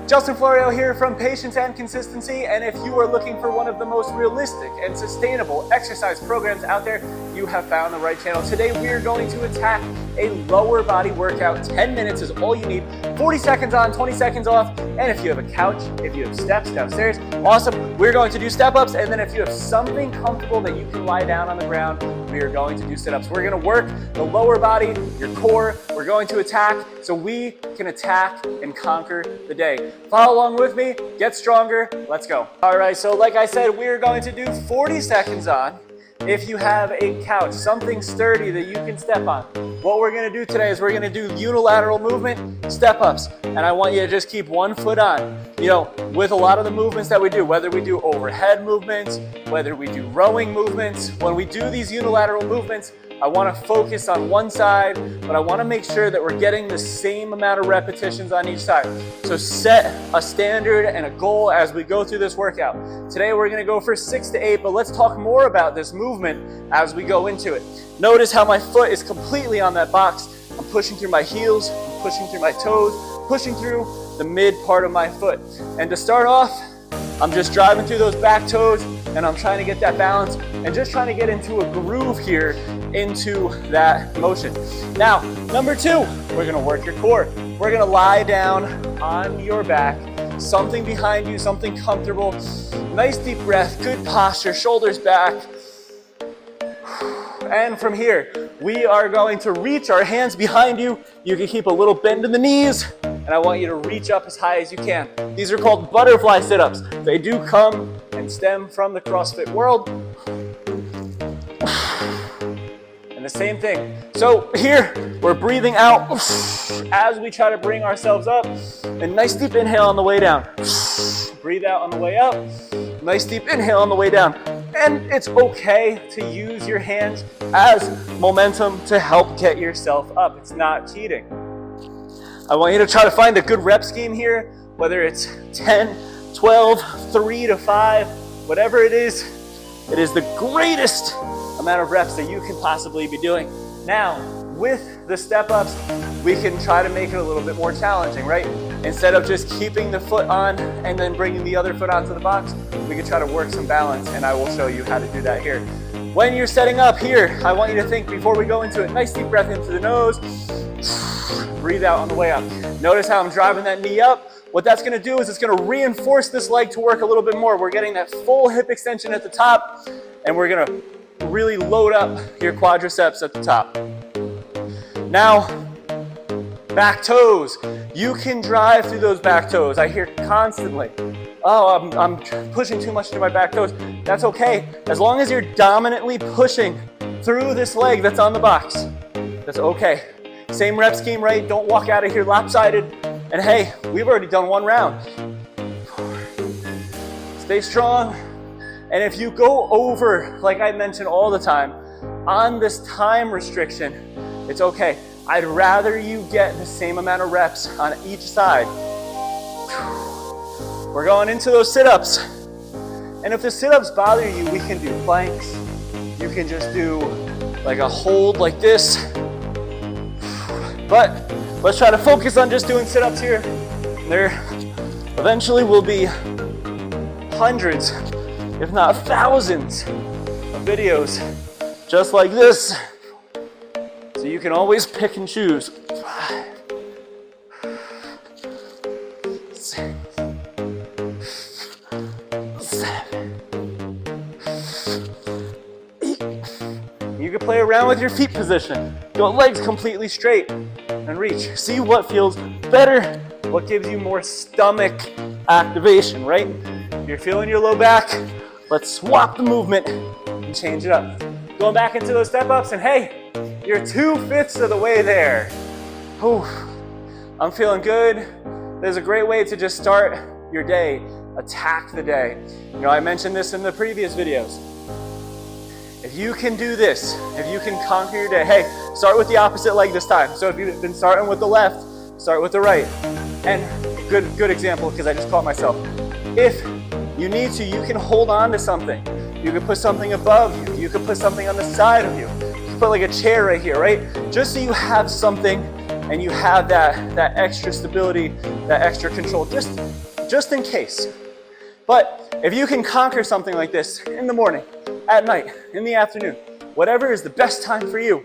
Justin Florio here from Patience and Consistency, and if you are looking for one of the most realistic and sustainable exercise programs out there, you have found the right channel. Today we are going to attack a lower body workout. 10 minutes is all you need, 40 seconds on, 20 seconds off, and if you have a couch, if you have steps downstairs, awesome. We're going to do step-ups, and then if you have something comfortable that you can lie down on the ground, we are going to do sit-ups. We're gonna work the lower body, your core. We're going to attack so we can attack and conquer the day. Follow along with me, get stronger, let's go. All right, so like I said, we're going to do 40 seconds on. If you have a couch, something sturdy that you can step on. What we're gonna do today is we're gonna do unilateral movement, step-ups, and I want you to just keep one foot on. You know, with a lot of the movements that we do, whether we do overhead movements, whether we do rowing movements, when we do these unilateral movements, I want to focus on one side, but I want to make sure that we're getting the same amount of repetitions on each side. So set a standard and a goal as we go through this workout. Today we're going to go for 6 to 8, but let's talk more about this movement as we go into it. Notice how my foot is completely on that box. I'm pushing through my heels, I'm pushing through my toes, pushing through the mid part of my foot. And to start off, I'm just driving through those back toes and I'm trying to get that balance and just trying to get into a groove here into that motion. Now, number 2, we're gonna work your core. We're gonna lie down on your back, something behind you, something comfortable. Nice deep breath, good posture, shoulders back. And from here, we are going to reach our hands behind you. You can keep a little bend in the knees, and I want you to reach up as high as you can. These are called butterfly sit-ups. They do come and stem from the CrossFit world. And the same thing. So here, we're breathing out as we try to bring ourselves up. A nice deep inhale on the way down. Breathe out on the way up. Nice deep inhale on the way down. And it's okay to use your hands as momentum to help get yourself up. It's not cheating. I want you to try to find a good rep scheme here, whether it's 10, 12, 3 to 5, whatever it is the greatest amount of reps that you can possibly be doing. Now, with the step-ups, we can try to make it a little bit more challenging, right? Instead of just keeping the foot on and then bringing the other foot onto the box, we can try to work some balance, and I will show you how to do that here. When you're setting up here, I want you to think before we go into it, nice deep breath into the nose, breathe out on the way up. Notice how I'm driving that knee up. What that's gonna do is it's gonna reinforce this leg to work a little bit more. We're getting that full hip extension at the top, and we're gonna really load up your quadriceps at the top. Now, back toes. You can drive through those back toes. I hear constantly, oh, I'm pushing too much through my back toes. That's okay. As long as you're dominantly pushing through this leg that's on the box, that's okay. Same rep scheme, right? Don't walk out of here lopsided. And hey, we've already done 1 round. Stay strong. And if you go over, like I mention all the time, on this time restriction, it's okay. I'd rather you get the same amount of reps on each side. We're going into those sit-ups. And if the sit-ups bother you, we can do planks. You can just do like a hold like this. But let's try to focus on just doing sit-ups here. There eventually will be hundreds, if not thousands, of videos just like this. So you can always pick and choose. 5, 6, 7, 8. You can play around with your feet position. Go legs completely straight and reach. See what feels better, what gives you more stomach activation, right? If you're feeling your low back, let's swap the movement and change it up. Going back into those step-ups, and hey, you're 2/5 of the way there. Whew. I'm feeling good. There's a great way to just start your day, attack the day. You know, I mentioned this in the previous videos. If you can do this, if you can conquer your day, hey, start with the opposite leg this time. So if you've been starting with the left, start with the right. And good example, because I just caught myself. If you need to, you can hold on to something. You can put something above you. You can put something on the side of you. You can put like a chair right here, right? Just so you have something and you have that extra stability, that extra control, just in case. But if you can conquer something like this in the morning, at night, in the afternoon, whatever is the best time for you,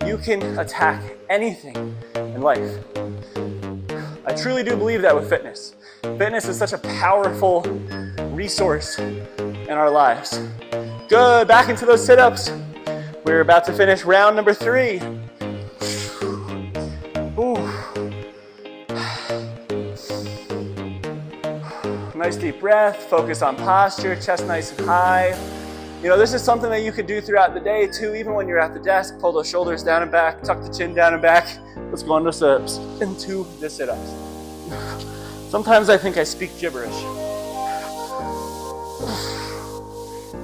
you can attack anything in life. I truly do believe that with fitness. Fitness is such a powerful resource in our lives. Good, back into those sit-ups. We're about to finish round number 3. Ooh. Nice deep breath, focus on posture, chest nice and high. You know, this is something that you could do throughout the day too, even when you're at the desk. Pull those shoulders down and back, tuck the chin down and back. Let's go into the sit-ups. Sometimes I think I speak gibberish.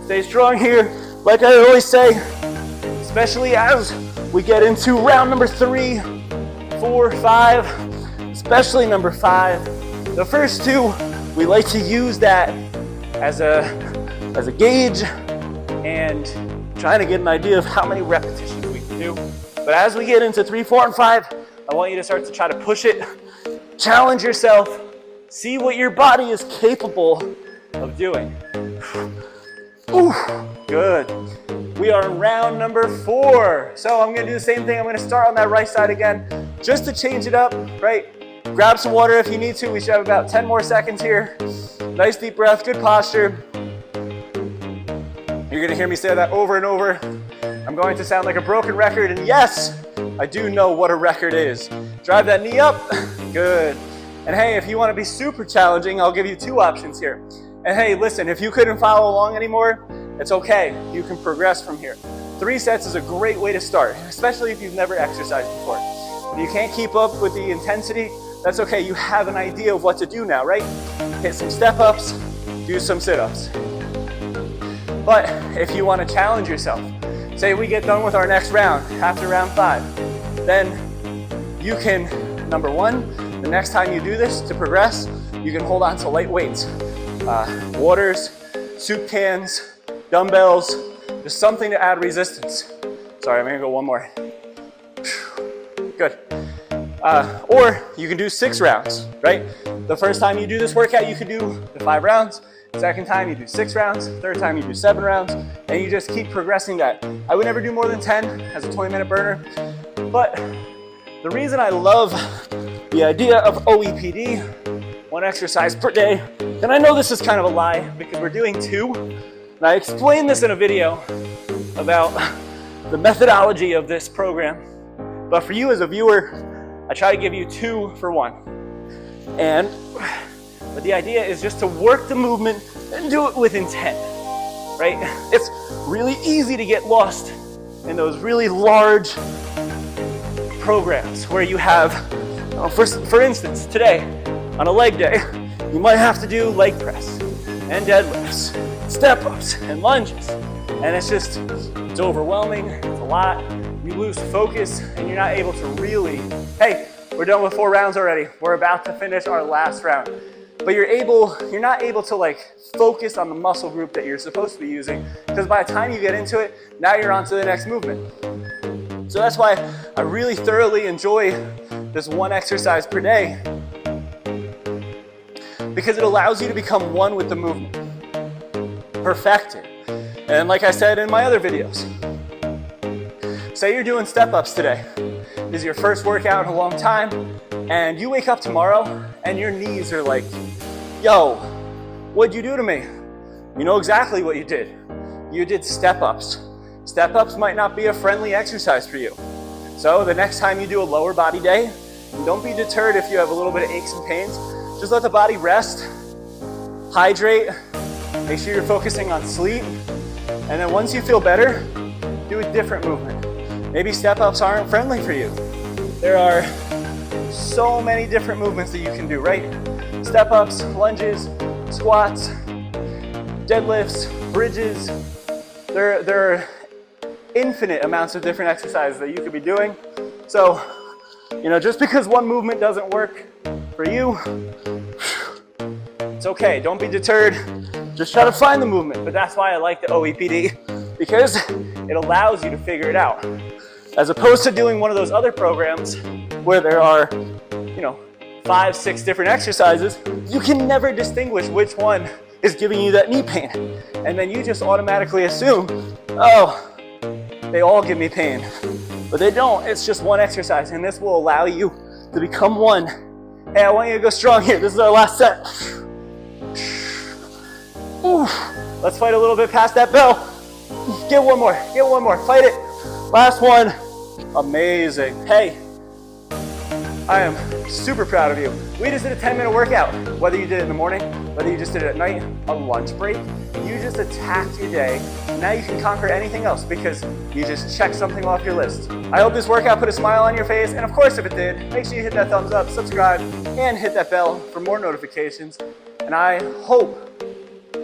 Stay strong here, like I always say, especially as we get into round number 3, 4, 5, especially number 5. The first 2, we like to use that as a gauge and trying to get an idea of how many repetitions we can do. But as we get into 3, 4, and 5, I want you to start to try to push it, challenge yourself, see what your body is capable of doing. Ooh, good. We are in round number 4. So I'm gonna do the same thing. I'm gonna start on that right side again, just to change it up, right? Grab some water if you need to. We should have about 10 more seconds here. Nice deep breath, good posture. You're gonna hear me say that over and over. I'm going to sound like a broken record, and yes, I do know what a record is. Drive that knee up, good. And hey, if you wanna be super challenging, I'll give you 2 options here. And hey, listen, if you couldn't follow along anymore, it's okay. You can progress from here. 3 sets is a great way to start, especially if you've never exercised before. If you can't keep up with the intensity, that's okay. You have an idea of what to do now, right? Hit some step-ups, do some sit-ups. But if you want to challenge yourself, say we get done with our next round after round 5, then you can, number 1, the next time you do this to progress, you can hold on to light weights. Waters, soup cans, dumbbells, just something to add resistance. Sorry, I'm gonna go one more. Good. Or you can do 6 rounds, right? The first time you do this workout, you could do the 5 rounds. Second time, you do 6 rounds. Third time, you do 7 rounds. And you just keep progressing that. I would never do more than 10 as a 20-minute burner. But the reason I love the idea of OEPD, 1 exercise per day, and I know this is kind of a lie because we're doing 2. And I explained this in a video about the methodology of this program. But for you as a viewer, I try to give you 2 for 1. But the idea is just to work the movement and do it with intent, right? It's really easy to get lost in those really large programs where you have, for instance, today on a leg day, you might have to do leg press and deadlifts, step-ups and lunges. And it's overwhelming, it's a lot. You lose focus and you're not able to really, hey, we're done with 4 rounds already. We're about to finish our last round. But you're not able to like focus on the muscle group that you're supposed to be using, because by the time you get into it, now you're on to the next movement. So that's why I really thoroughly enjoy this 1 exercise per day, because it allows you to become one with the movement, perfect it. And like I said in my other videos, say you're doing step-ups today. This is your first workout in a long time, and you wake up tomorrow and your knees are like, yo, what'd you do to me? You know exactly what you did. You did step-ups. Step-ups might not be a friendly exercise for you. So the next time you do a lower body day, don't be deterred if you have a little bit of aches and pains. Just let the body rest, hydrate, make sure you're focusing on sleep, and then once you feel better, do a different movement. Maybe step-ups aren't friendly for you. There are so many different movements that you can do, right? Step-ups, lunges, squats, deadlifts, bridges. There are infinite amounts of different exercises that you could be doing. So, just because one movement doesn't work for you, it's okay. Don't be deterred. Just try to find the movement. But that's why I like the OEPD, because it allows you to figure it out. As opposed to doing one of those other programs where there are, 5, 6 different exercises, you can never distinguish which one is giving you that knee pain. And then you just automatically assume, oh, they all give me pain. But they don't, it's just one exercise, and this will allow you to become one. Hey, I want you to go strong here. This is our last set. Let's fight a little bit past that bell. Get one more, fight it. Last one. Amazing. Hey, I am super proud of you. We just did a 10-minute workout. Whether you did it in the morning, whether you just did it at night, a lunch break, you just attacked your day. Now you can conquer anything else because you just checked something off your list. I hope this workout put a smile on your face, and of course if it did, make sure you hit that thumbs up, subscribe, and hit that bell for more notifications. And I hope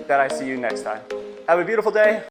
that I see you next time. Have a beautiful day.